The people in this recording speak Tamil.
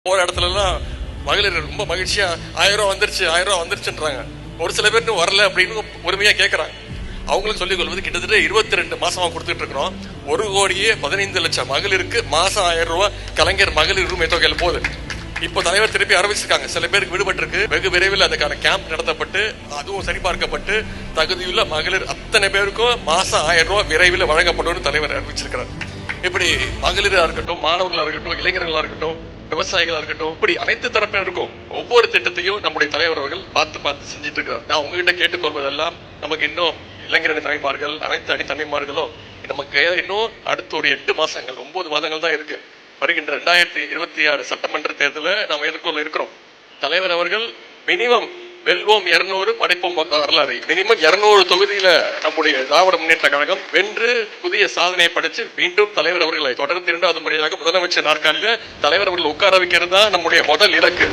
போற இடத்துலலாம் மகளிர் ரொம்ப மகிழ்ச்சியா 1000 ரூபா வந்துருச்சு 1000 ரூபா வந்துருச்சுன்றாங்க. ஒரு சில பேர் இன்னும் வரல அப்படின்னு பொறுமையா கேட்கறாங்க. அவங்களுக்கு சொல்லிக் கொள்வது கிட்டத்தட்ட 22 மாசமா கொடுத்துட்டு இருக்கிறோம். 1,15,00,000 மகளிருக்கு மாசம் 1000 ரூபாய் கலைஞர் மகளிர் உரிமை தொகையில் போகுது. இப்போ தலைவர் திருப்பி அறிவிச்சிருக்காங்க. சில பேருக்கு விடுபட்டிருக்கு. வெகு விரைவில் அதுக்கான கேம்ப் நடத்தப்பட்டு அதுவும் சரிபார்க்கப்பட்டு தகுதியுள்ள மகளிர் அத்தனை பேருக்கும் மாசம் 1000 ரூபாய் விரைவில் வழங்கப்படும் தலைவர் அறிவிச்சிருக்கிறார். இப்படி மகளிராக இருக்கட்டும், மாணவர்களாக இருக்கட்டும், இளைஞர்களாக இருக்கட்டும், விவசாயிகளா இருக்கட்டும், இப்படி அனைத்து தரப்பினருக்கும் ஒவ்வொரு திட்டத்தையும் நம்முடைய தலைவர் அவர்கள் பார்த்து செஞ்சுட்டு இருக்கிறார். நான் உங்ககிட்ட கேட்டுக்கொள்வதெல்லாம் நமக்கு இன்னும் இளைஞரணி தலைமார்கள், அனைத்து அணி தலைமார்களும் நமக்கு இன்னும் அடுத்த ஒரு 8 மாசங்கள் 9 மாதங்கள் தான் இருக்கு. வருகின்ற 2026 சட்டமன்ற தேர்தலை நாம் எதிர்கொள்ள இருக்கிறோம். தலைவர் அவர்கள் மினிமம் வெல்வோம் 200 படைப்போம் வரலாறு, மினிமம் 200 தொகுதியில நம்முடைய திராவிட முன்னேற்ற கழகம் வென்று புதிய சாதனையை படைச்சு மீண்டும் தலைவர் அவர்களை தொடர்ந்து 2வது முறையாக முதலமைச்சர் நாற்காலில தலைவர் அவர்கள் உட்கார வைக்கிறது தான் நம்முடைய முதல் இலக்கு.